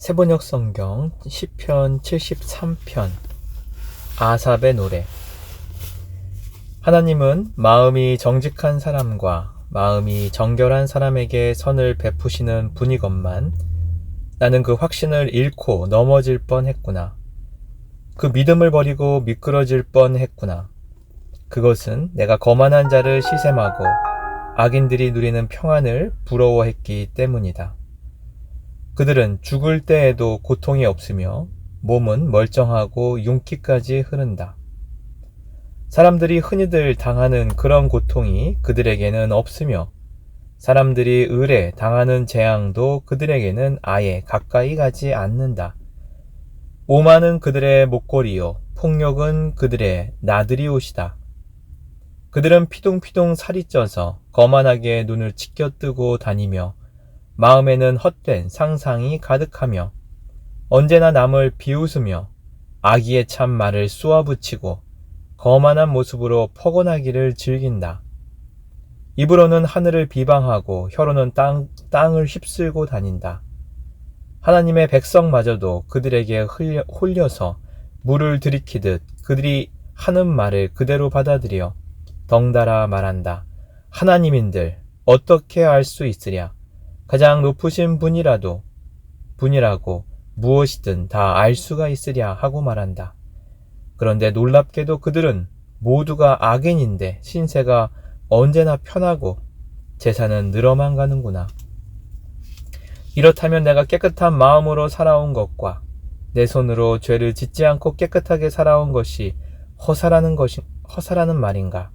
세번역 성경 시편 73편 아삽의 노래. 하나님은 마음이 정직한 사람과 마음이 정결한 사람에게 선을 베푸시는 분이건만 나는 그 확신을 잃고 넘어질 뻔했구나. 그 믿음을 버리고 미끄러질 뻔했구나. 그것은 내가 거만한 자를 시샘하고 악인들이 누리는 평안을 부러워했기 때문이다. 그들은 죽을 때에도 고통이 없으며 몸은 멀쩡하고 윤기까지 흐른다. 사람들이 흔히들 당하는 그런 고통이 그들에게는 없으며 사람들이 을에 당하는 재앙도 그들에게는 아예 가까이 가지 않는다. 오만은 그들의 목걸이요 폭력은 그들의 나들이 옷이다. 그들은 피둥피둥 살이 쪄서 거만하게 눈을 치켜뜨고 다니며 마음에는 헛된 상상이 가득하며 언제나 남을 비웃으며 악의에 참 말을 쏘아붙이고 거만한 모습으로 포근하기를 즐긴다. 입으로는 하늘을 비방하고 혀로는 땅을 휩쓸고 다닌다. 하나님의 백성마저도 그들에게 홀려서 물을 들이키듯 그들이 하는 말을 그대로 받아들여 덩달아 말한다. 하나님인들 어떻게 알 수 있으랴? 가장 높으신 분이라고 무엇이든 다 알 수가 있으랴 하고 말한다. 그런데 놀랍게도 그들은 모두가 악인인데 신세가 언제나 편하고 재산은 늘어만 가는구나. 이렇다면 내가 깨끗한 마음으로 살아온 것과 내 손으로 죄를 짓지 않고 깨끗하게 살아온 것이 허사라는 말인가?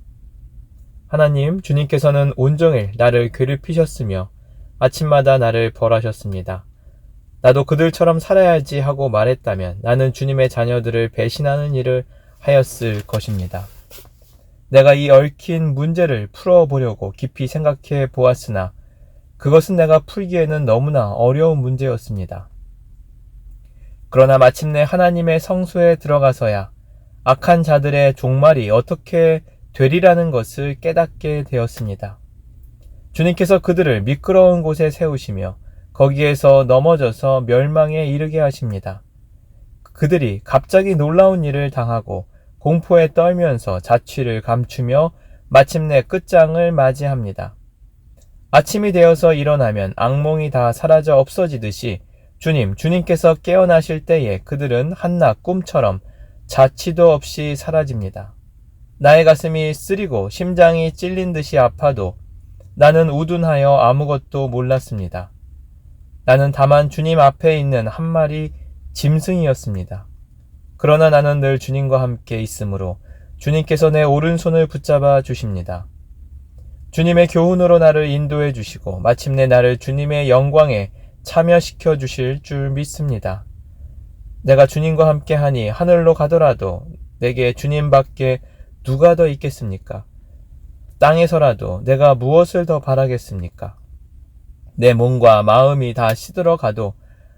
하나님, 주님께서는 온종일 나를 괴롭히셨으며 아침마다 나를 벌하셨습니다. 나도 그들처럼 살아야지 하고 말했다면 나는 주님의 자녀들을 배신하는 일을 하였을 것입니다. 내가 이 얽힌 문제를 풀어보려고 깊이 생각해 보았으나 그것은 내가 풀기에는 너무나 어려운 문제였습니다. 그러나 마침내 하나님의 성소에 들어가서야 악한 자들의 종말이 어떻게 되리라는 것을 깨닫게 되었습니다. 주님께서 그들을 미끄러운 곳에 세우시며 거기에서 넘어져서 멸망에 이르게 하십니다. 그들이 갑자기 놀라운 일을 당하고 공포에 떨면서 자취를 감추며 마침내 끝장을 맞이합니다. 아침이 되어서 일어나면 악몽이 다 사라져 없어지듯이 주님께서 깨어나실 때에 그들은 한낮 꿈처럼 자취도 없이 사라집니다. 나의 가슴이 쓰리고 심장이 찔린 듯이 아파도 나는 우둔하여 아무것도 몰랐습니다. 나는 다만 주님 앞에 있는 한 마리 짐승이었습니다. 그러나 나는 늘 주님과 함께 있으므로 주님께서 내 오른손을 붙잡아 주십니다. 주님의 교훈으로 나를 인도해 주시고 마침내 나를 주님의 영광에 참여시켜 주실 줄 믿습니다. 내가 주님과 함께 하니 하늘로 가더라도 내게 주님밖에 누가 더 있겠습니까? 땅에서라도 내가 무엇을 더 바라겠습니까? 내 몸과 마음이 다 시들어 가도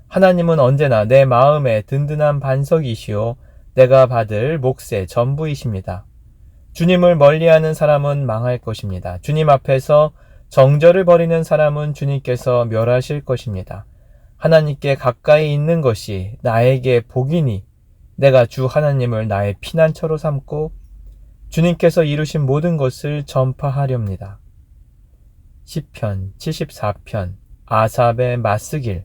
하나님은 언제나 내 마음의 든든한 반석이시오 내가 받을 몫의 전부이십니다. 주님을 멀리하는 사람은 망할 것입니다. 주님 앞에서 정절을 벌이는 사람은 주님께서 멸하실 것입니다. 하나님께 가까이 있는 것이 나에게 복이니 내가 주 하나님을 나의 피난처로 삼고 주님께서 이루신 모든 것을 전파하렵니다. 시편 74편 아삽의 맞쓰길.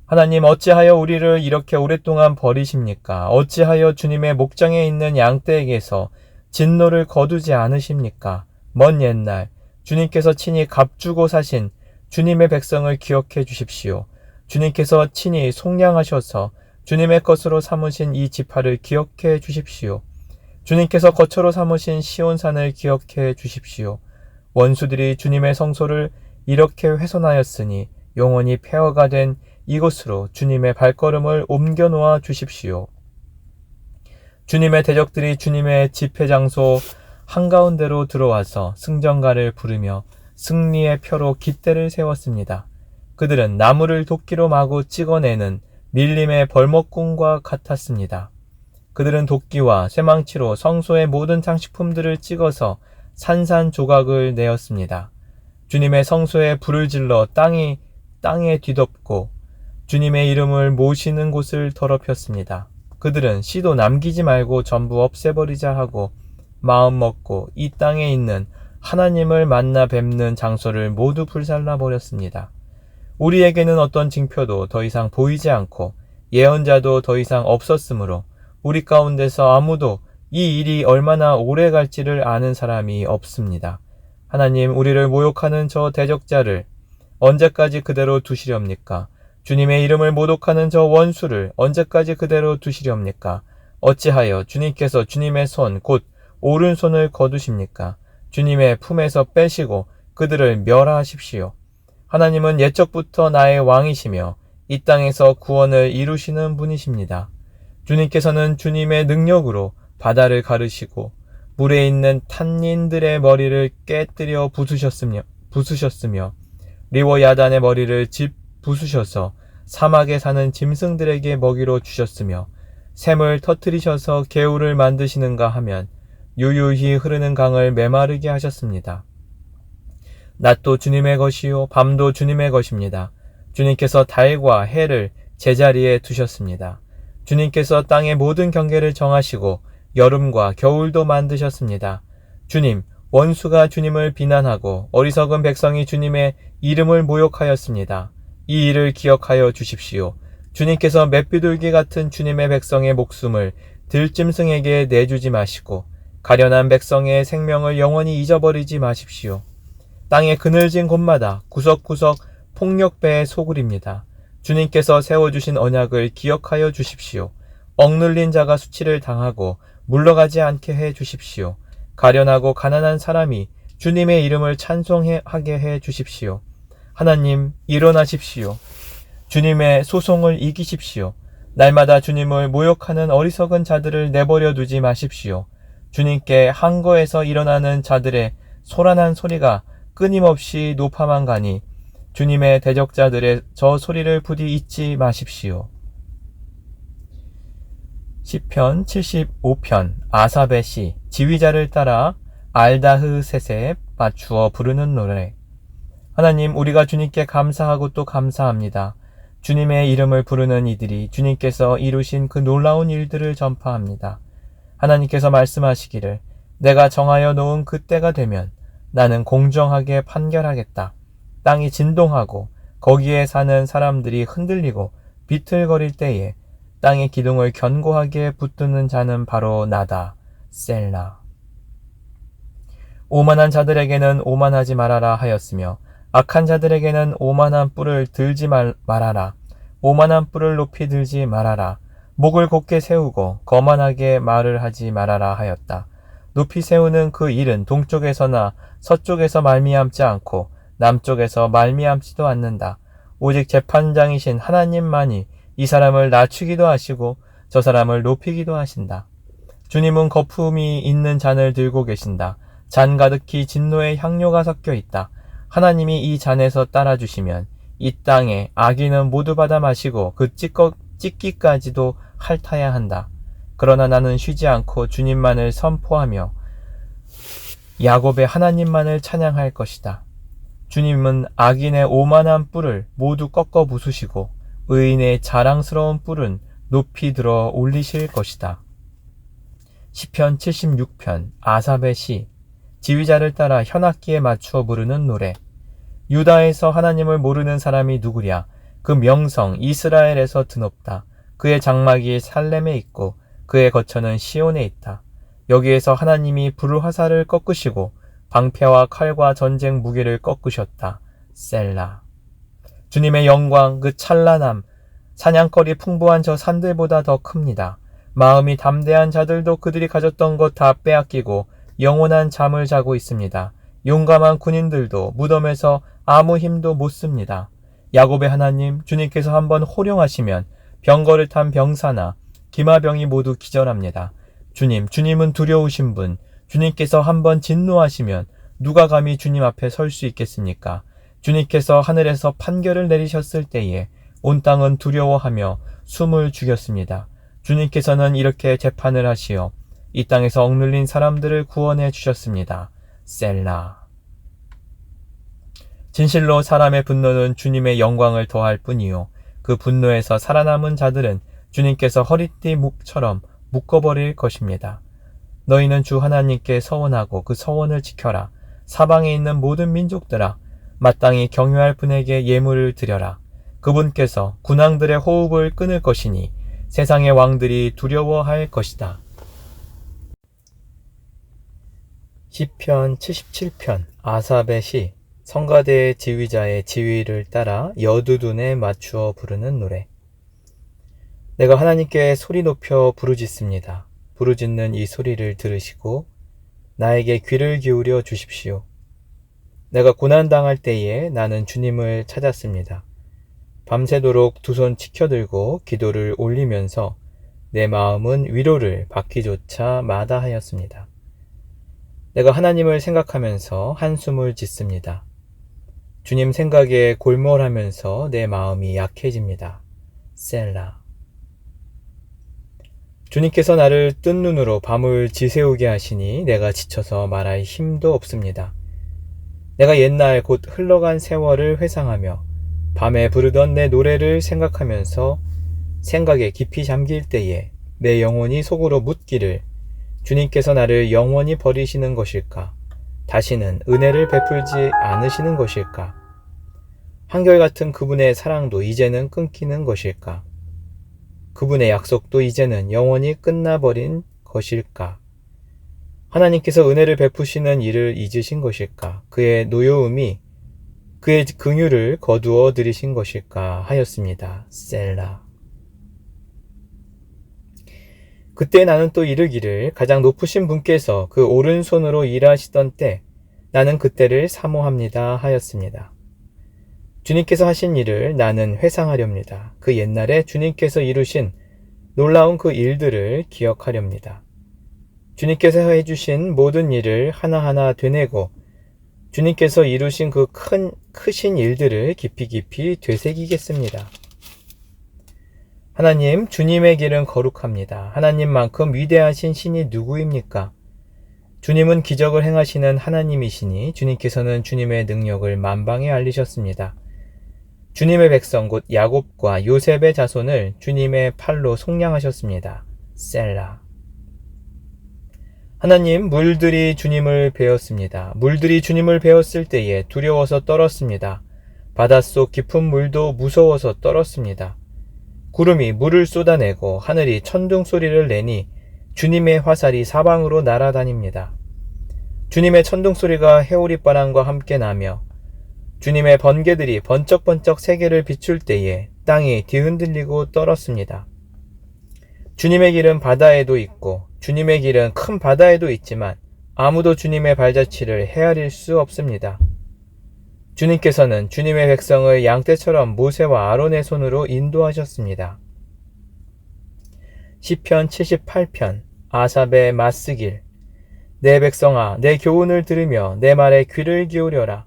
하나님, 어찌하여 우리를 이렇게 오랫동안 버리십니까? 어찌하여 주님의 목장에 있는 양떼에게서 진노를 거두지 않으십니까? 먼 옛날 주님께서 친히 값주고 사신 주님의 백성을 기억해 주십시오. 주님께서 친히 속량하셔서 주님의 것으로 삼으신 이 지파를 기억해 주십시오. 주님께서 거처로 삼으신 시온산을 기억해 주십시오. 원수들이 주님의 성소를 이렇게 훼손하였으니 영원히 폐허가 된 이곳으로 주님의 발걸음을 옮겨 놓아 주십시오. 주님의 대적들이 주님의 집회 장소 한가운데로 들어와서 승전가를 부르며 승리의 표로 깃대를 세웠습니다. 그들은 나무를 도끼로 마구 찍어내는 밀림의 벌목꾼과 같았습니다. 그들은 도끼와 쇠망치로 성소의 모든 장식품들을 찍어서 산산조각을 내었습니다. 주님의 성소에 불을 질러 땅에 뒤덮고 주님의 이름을 모시는 곳을 더럽혔습니다. 그들은 씨도 남기지 말고 전부 없애버리자 하고 마음 먹고 이 땅에 있는 하나님을 만나 뵙는 장소를 모두 불살라 버렸습니다. 우리에게는 어떤 징표도 더 이상 보이지 않고 예언자도 더 이상 없었으므로 우리 가운데서 아무도 이 일이 얼마나 오래 갈지를 아는 사람이 없습니다. 하나님, 우리를 모욕하는 저 대적자를 언제까지 그대로 두시렵니까? 주님의 이름을 모독하는 저 원수를 언제까지 그대로 두시렵니까? 어찌하여 주님께서 주님의 손, 곧 오른손을 거두십니까? 주님의 품에서 빼시고 그들을 멸하십시오. 하나님은 옛적부터 나의 왕이시며 이 땅에서 구원을 이루시는 분이십니다. 주님께서는 주님의 능력으로 바다를 가르시고 물에 있는 탄닌들의 머리를 깨뜨려 부수셨으며 리워야단의 머리를 부수셔서 사막에 사는 짐승들에게 먹이로 주셨으며 샘을 터뜨리셔서 개울을 만드시는가 하면 유유히 흐르는 강을 메마르게 하셨습니다. 낮도 주님의 것이요 밤도 주님의 것입니다. 주님께서 달과 해를 제자리에 두셨습니다. 주님께서 땅의 모든 경계를 정하시고 여름과 겨울도 만드셨습니다. 주님, 원수가 주님을 비난하고 어리석은 백성이 주님의 이름을 모욕하였습니다. 이 일을 기억하여 주십시오. 주님께서 맷비둘기 같은 주님의 백성의 목숨을 들짐승에게 내주지 마시고 가련한 백성의 생명을 영원히 잊어버리지 마십시오. 땅의 그늘진 곳마다 구석구석 폭력배의 소굴입니다. 주님께서 세워주신 언약을 기억하여 주십시오. 억눌린 자가 수치를 당하고 물러가지 않게 해 주십시오. 가련하고 가난한 사람이 주님의 이름을 찬송하게 해 주십시오. 하나님, 일어나십시오. 주님의 소송을 이기십시오. 날마다 주님을 모욕하는 어리석은 자들을 내버려 두지 마십시오. 주님께 항거에서 일어나는 자들의 소란한 소리가 끊임없이 높아만 가니 주님의 대적자들의 저 소리를 부디 잊지 마십시오. 시편 75편 아삽의 시 지휘자를 따라 알다흐 셋에 맞추어 부르는 노래. 하나님, 우리가 주님께 감사하고 또 감사합니다. 주님의 이름을 부르는 이들이 주님께서 이루신 그 놀라운 일들을 전파합니다. 하나님께서 말씀하시기를 내가 정하여 놓은 그 때가 되면 나는 공정하게 판결하겠다. 땅이 진동하고 거기에 사는 사람들이 흔들리고 비틀거릴 때에 땅의 기둥을 견고하게 붙드는 자는 바로 나다. 셀라. 오만한 자들에게는 오만하지 말아라 하였으며 악한 자들에게는 오만한 뿔을 들지 말아라. 오만한 뿔을 높이 들지 말아라. 목을 곧게 세우고 거만하게 말을 하지 말아라 하였다. 높이 세우는 그 일은 동쪽에서나 서쪽에서 말미암지 않고 남쪽에서 말미암지도 않는다. 오직 재판장이신 하나님만이 이 사람을 낮추기도 하시고 저 사람을 높이기도 하신다. 주님은 거품이 있는 잔을 들고 계신다. 잔 가득히 진노의 향료가 섞여 있다. 하나님이 이 잔에서 따라주시면 이 땅에 악인은 모두 받아 마시고 그 찢기까지도 핥아야 한다. 그러나 나는 쉬지 않고 주님만을 선포하며 야곱의 하나님만을 찬양할 것이다. 주님은 악인의 오만한 뿔을 모두 꺾어 부수시고 의인의 자랑스러운 뿔은 높이 들어 올리실 것이다. 시편 76편 아삽의 시 지휘자를 따라 현악기에 맞추어 부르는 노래. 유다에서 하나님을 모르는 사람이 누구랴? 그 명성 이스라엘에서 드높다. 그의 장막이 살렘에 있고 그의 거처는 시온에 있다. 여기에서 하나님이 불화살을 꺾으시고 방패와 칼과 전쟁 무기를 꺾으셨다. 셀라. 주님의 영광 그 찬란함 사냥거리 풍부한 저 산들보다 더 큽니다. 마음이 담대한 자들도 그들이 가졌던 것 다 빼앗기고 영원한 잠을 자고 있습니다. 용감한 군인들도 무덤에서 아무 힘도 못 씁니다. 야곱의 하나님 주님께서 한번 호령하시면 병거를 탄 병사나 기마병이 모두 기절합니다. 주님은 두려우신 분, 주님께서 한번 진노하시면 누가 감히 주님 앞에 설 수 있겠습니까? 주님께서 하늘에서 판결을 내리셨을 때에 온 땅은 두려워하며 숨을 죽였습니다. 주님께서는 이렇게 재판을 하시어 이 땅에서 억눌린 사람들을 구원해 주셨습니다. 셀라. 진실로 사람의 분노는 주님의 영광을 더할 뿐이요 그 분노에서 살아남은 자들은 주님께서 허리띠 묵처럼 묶어버릴 것입니다. 너희는 주 하나님께 서원하고 그 서원을 지켜라. 사방에 있는 모든 민족들아, 마땅히 경유할 분에게 예물을 드려라. 그분께서 군왕들의 호흡을 끊을 것이니 세상의 왕들이 두려워할 것이다. 시편 77편 아삽의 시. 성가대의 지휘자의 지휘를 따라 여두둔에 맞추어 부르는 노래. 내가 하나님께 소리 높여 부르짖습니다. 부르짖는 이 소리를 들으시고 나에게 귀를 기울여 주십시오. 내가 고난당할 때에 나는 주님을 찾았습니다. 밤새도록 두 손 치켜들고 기도를 올리면서 내 마음은 위로를 받기조차 마다하였습니다. 내가 하나님을 생각하면서 한숨을 짓습니다. 주님 생각에 골몰하면서 내 마음이 약해집니다. 셀라. 주님께서 나를 뜬 눈으로 밤을 지새우게 하시니 내가 지쳐서 말할 힘도 없습니다. 내가 옛날 곧 흘러간 세월을 회상하며 밤에 부르던 내 노래를 생각하면서 생각에 깊이 잠길 때에 내 영혼이 속으로 묻기를 주님께서 나를 영원히 버리시는 것일까? 다시는 은혜를 베풀지 않으시는 것일까? 한결같은 그분의 사랑도 이제는 끊기는 것일까? 그분의 약속도 이제는 영원히 끝나버린 것일까? 하나님께서 은혜를 베푸시는 일을 잊으신 것일까? 그의 노여움이 그의 긍휼을 거두어 들이신 것일까 하였습니다. 셀라. 그때 나는 또 이르기를 가장 높으신 분께서 그 오른손으로 일하시던 때 나는 그때를 사모합니다 하였습니다. 주님께서 하신 일을 나는 회상하렵니다. 그 옛날에 주님께서 이루신 놀라운 그 일들을 기억하렵니다. 주님께서 해주신 모든 일을 하나하나 되뇌고 주님께서 이루신 그 크신 일들을 깊이 되새기겠습니다. 하나님, 주님의 길은 거룩합니다. 하나님만큼 위대하신 신이 누구입니까? 주님은 기적을 행하시는 하나님이시니 주님께서는 주님의 능력을 만방에 알리셨습니다. 주님의 백성 곧 야곱과 요셉의 자손을 주님의 팔로 속량하셨습니다. 셀라. 하나님, 물들이 주님을 배웠습니다. 물들이 주님을 배웠을 때에 두려워서 떨었습니다. 바닷속 깊은 물도 무서워서 떨었습니다. 구름이 물을 쏟아내고 하늘이 천둥 소리를 내니 주님의 화살이 사방으로 날아다닙니다. 주님의 천둥 소리가 해오리바람과 함께 나며 주님의 번개들이 번쩍번쩍 세계를 비출 때에 땅이 뒤흔들리고 떨었습니다. 주님의 길은 바다에도 있고 주님의 길은 큰 바다에도 있지만 아무도 주님의 발자취를 헤아릴 수 없습니다. 주님께서는 주님의 백성을 양떼처럼 모세와 아론의 손으로 인도하셨습니다. 시편 78편 아삽의 맞쓰길. 내 백성아, 내 교훈을 들으며 내 말에 귀를 기울여라.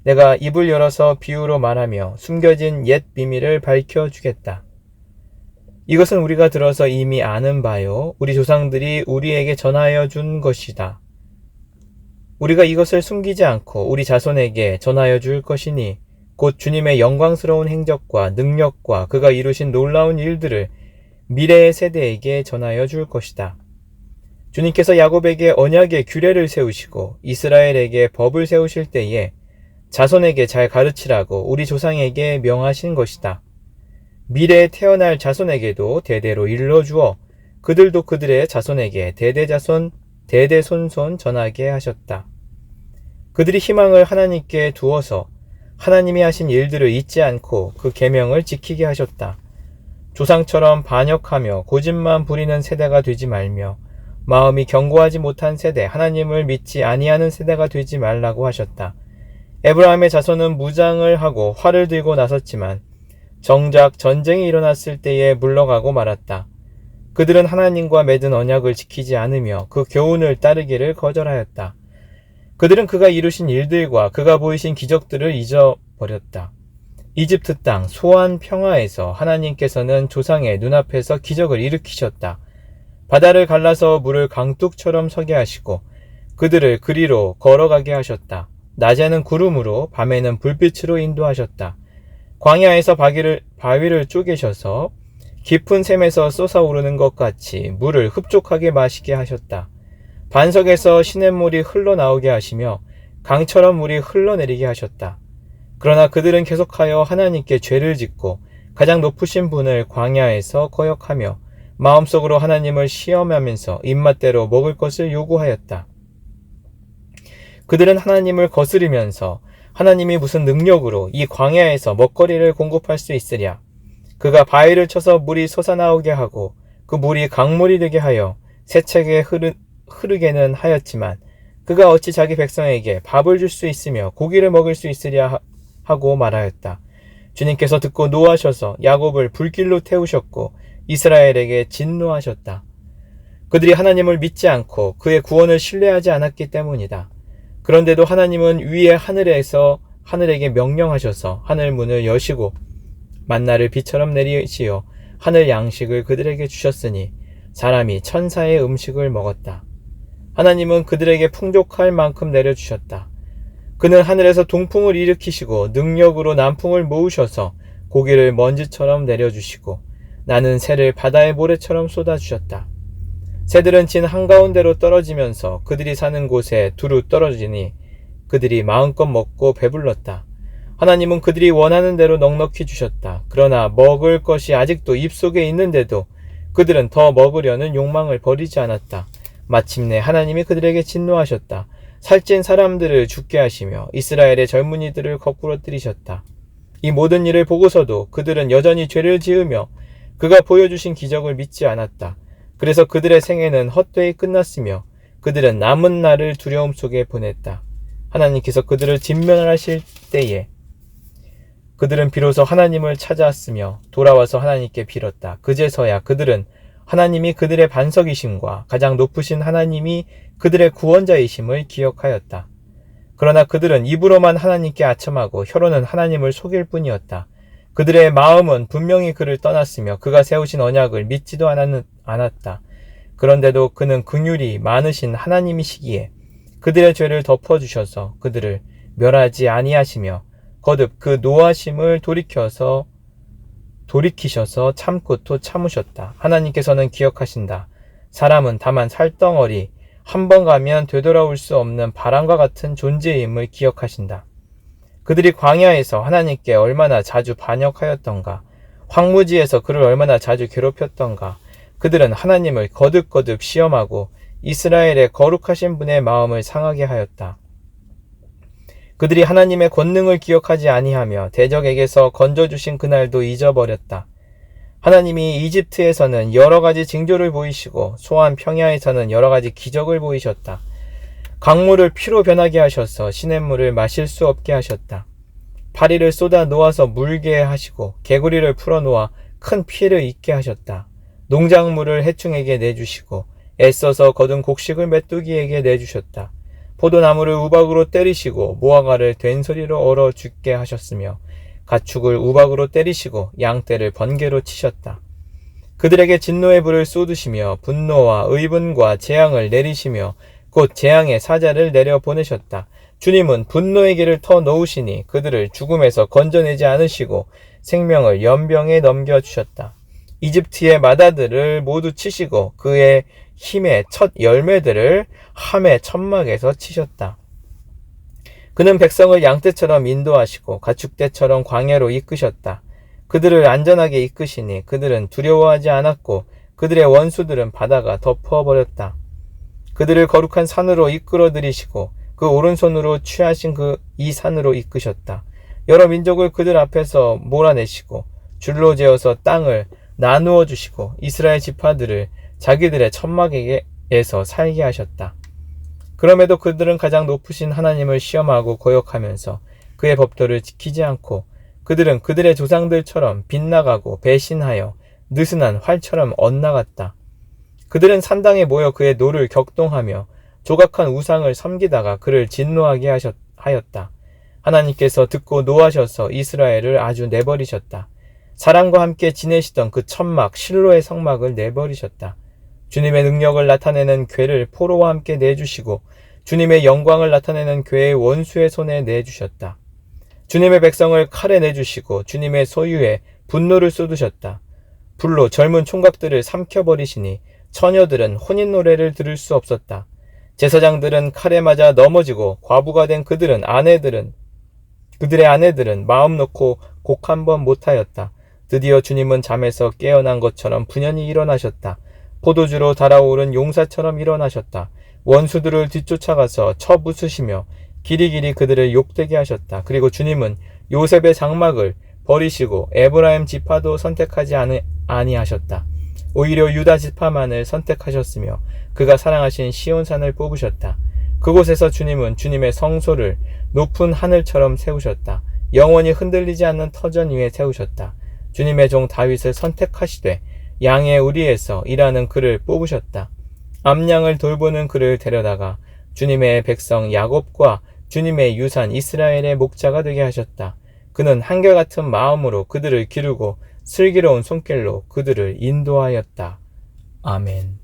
내가 입을 열어서 비유로 말하며 숨겨진 옛 비밀을 밝혀주겠다. 이것은 우리가 들어서 이미 아는 바요. 우리 조상들이 우리에게 전하여 준 것이다. 우리가 이것을 숨기지 않고 우리 자손에게 전하여 줄 것이니 곧 주님의 영광스러운 행적과 능력과 그가 이루신 놀라운 일들을 미래의 세대에게 전하여 줄 것이다. 주님께서 야곱에게 언약의 규례를 세우시고 이스라엘에게 법을 세우실 때에 자손에게 잘 가르치라고 우리 조상에게 명하신 것이다. 미래에 태어날 자손에게도 대대로 일러주어 그들도 그들의 자손에게 대대자손 대대손손 전하게 하셨다. 그들이 희망을 하나님께 두어서 하나님이 하신 일들을 잊지 않고 그 계명을 지키게 하셨다. 조상처럼 반역하며 고집만 부리는 세대가 되지 말며 마음이 견고하지 못한 세대, 하나님을 믿지 아니하는 세대가 되지 말라고 하셨다. 에브라임의 자손은 무장을 하고 활을 들고 나섰지만 정작 전쟁이 일어났을 때에 물러가고 말았다. 그들은 하나님과 맺은 언약을 지키지 않으며 그 교훈을 따르기를 거절하였다. 그들은 그가 이루신 일들과 그가 보이신 기적들을 잊어버렸다. 이집트 땅 소안 평화에서 하나님께서는 조상의 눈앞에서 기적을 일으키셨다. 바다를 갈라서 물을 강둑처럼 서게 하시고 그들을 그리로 걸어가게 하셨다. 낮에는 구름으로 밤에는 불빛으로 인도하셨다. 광야에서 바위를 쪼개셔서 깊은 샘에서 솟아오르는 것 같이 물을 흡족하게 마시게 하셨다. 반석에서 시냇물이 흘러나오게 하시며 강처럼 물이 흘러내리게 하셨다. 그러나 그들은 계속하여 하나님께 죄를 짓고 가장 높으신 분을 광야에서 거역하며 마음속으로 하나님을 시험하면서 입맛대로 먹을 것을 요구하였다. 그들은 하나님을 거스르면서 하나님이 무슨 능력으로 이 광야에서 먹거리를 공급할 수 있으랴. 그가 바위를 쳐서 물이 솟아나오게 하고 그 물이 강물이 되게 하여 세차게 흐르게는 하였지만 그가 어찌 자기 백성에게 밥을 줄 수 있으며 고기를 먹을 수 있으랴 하고 말하였다. 주님께서 듣고 노하셔서 야곱을 불길로 태우셨고 이스라엘에게 진노하셨다. 그들이 하나님을 믿지 않고 그의 구원을 신뢰하지 않았기 때문이다. 그런데도 하나님은 위의 하늘에게 명령하셔서 하늘 문을 여시고 만나를 비처럼 내리시어 하늘 양식을 그들에게 주셨으니 사람이 천사의 음식을 먹었다. 하나님은 그들에게 풍족할 만큼 내려주셨다. 그는 하늘에서 동풍을 일으키시고 능력으로 남풍을 모으셔서 고기를 먼지처럼 내려주시고 나는 새를 바다의 모래처럼 쏟아주셨다. 새들은 진 한가운데로 떨어지면서 그들이 사는 곳에 두루 떨어지니 그들이 마음껏 먹고 배불렀다. 하나님은 그들이 원하는 대로 넉넉히 주셨다. 그러나 먹을 것이 아직도 입속에 있는데도 그들은 더 먹으려는 욕망을 버리지 않았다. 마침내 하나님이 그들에게 진노하셨다. 살찐 사람들을 죽게 하시며 이스라엘의 젊은이들을 거꾸로 들이셨다. 이 모든 일을 보고서도 그들은 여전히 죄를 지으며 그가 보여주신 기적을 믿지 않았다. 그래서 그들의 생애는 헛되이 끝났으며 그들은 남은 날을 두려움 속에 보냈다. 하나님께서 그들을 진멸하실 때에 그들은 비로소 하나님을 찾아왔으며 돌아와서 하나님께 빌었다. 그제서야 그들은 하나님이 그들의 반석이심과 가장 높으신 하나님이 그들의 구원자이심을 기억하였다. 그러나 그들은 입으로만 하나님께 아첨하고 혀로는 하나님을 속일 뿐이었다. 그들의 마음은 분명히 그를 떠났으며 그가 세우신 언약을 믿지도 않았다. 그런데도 그는 긍휼이 많으신 하나님이시기에 그들의 죄를 덮어주셔서 그들을 멸하지 아니하시며 거듭 그 노하심을 돌이키셔서 참고 또 참으셨다. 하나님께서는 기억하신다. 사람은 다만 살덩어리 한 번 가면 되돌아올 수 없는 바람과 같은 존재임을 기억하신다. 그들이 광야에서 하나님께 얼마나 자주 반역하였던가, 황무지에서 그를 얼마나 자주 괴롭혔던가. 그들은 하나님을 거듭거듭 시험하고 이스라엘의 거룩하신 분의 마음을 상하게 하였다. 그들이 하나님의 권능을 기억하지 아니하며 대적에게서 건져주신 그날도 잊어버렸다. 하나님이 이집트에서는 여러 가지 징조를 보이시고 소안 평야에서는 여러 가지 기적을 보이셨다. 강물을 피로 변하게 하셔서 시냇물을 마실 수 없게 하셨다. 파리를 쏟아 놓아서 물게 하시고 개구리를 풀어 놓아 큰 피해를 입게 하셨다. 농작물을 해충에게 내주시고 애써서 거둔 곡식을 메뚜기에게 내주셨다. 포도나무를 우박으로 때리시고 무화과를 된소리로 얼어 죽게 하셨으며 가축을 우박으로 때리시고 양떼를 번개로 치셨다. 그들에게 진노의 불을 쏟으시며 분노와 의분과 재앙을 내리시며 곧 재앙의 사자를 내려 보내셨다. 주님은 분노의 길을 터 놓으시니 그들을 죽음에서 건져내지 않으시고 생명을 연병에 넘겨주셨다. 이집트의 마다들을 모두 치시고 그의 힘의 첫 열매들을 함의 천막에서 치셨다. 그는 백성을 양떼처럼 인도하시고 가축떼처럼 광야로 이끄셨다. 그들을 안전하게 이끄시니 그들은 두려워하지 않았고 그들의 원수들은 바다가 덮어버렸다. 그들을 거룩한 산으로 이끌어들이시고 그 오른손으로 취하신 이 산으로 이끄셨다. 여러 민족을 그들 앞에서 몰아내시고 줄로 재어서 땅을 나누어 주시고 이스라엘 지파들을 자기들의 천막에서 살게 하셨다. 그럼에도 그들은 가장 높으신 하나님을 시험하고 거역하면서 그의 법도를 지키지 않고 그들은 그들의 조상들처럼 빗나가고 배신하여 느슨한 활처럼 엇나갔다. 그들은 산당에 모여 그의 노를 격동하며 조각한 우상을 섬기다가 그를 진노하게 하였다. 하나님께서 듣고 노하셔서 이스라엘을 아주 내버리셨다. 사람과 함께 지내시던 그 천막 실로의 성막을 내버리셨다. 주님의 능력을 나타내는 궤를 포로와 함께 내주시고 주님의 영광을 나타내는 궤의 원수의 손에 내주셨다. 주님의 백성을 칼에 내주시고 주님의 소유의 분노를 쏟으셨다. 불로 젊은 총각들을 삼켜버리시니 처녀들은 혼인 노래를 들을 수 없었다. 제사장들은 칼에 맞아 넘어지고 과부가 된 그들의 아내들은 마음 놓고 곡 한 번 못하였다. 드디어 주님은 잠에서 깨어난 것처럼 분연히 일어나셨다. 포도주로 달아오른 용사처럼 일어나셨다. 원수들을 뒤쫓아가서 쳐부수시며 길이길이 그들을 욕되게 하셨다. 그리고 주님은 요셉의 장막을 버리시고 에브라임 지파도 선택하지 아니하셨다. 오히려 유다 지파만을 선택하셨으며 그가 사랑하신 시온산을 뽑으셨다. 그곳에서 주님은 주님의 성소를 높은 하늘처럼 세우셨다. 영원히 흔들리지 않는 터전 위에 세우셨다. 주님의 종 다윗을 선택하시되 양의 우리에서 일하는 그를 뽑으셨다. 암양을 돌보는 그를 데려다가 주님의 백성 야곱과 주님의 유산 이스라엘의 목자가 되게 하셨다. 그는 한결같은 마음으로 그들을 기르고 슬기로운 손길로 그들을 인도하였다. 아멘.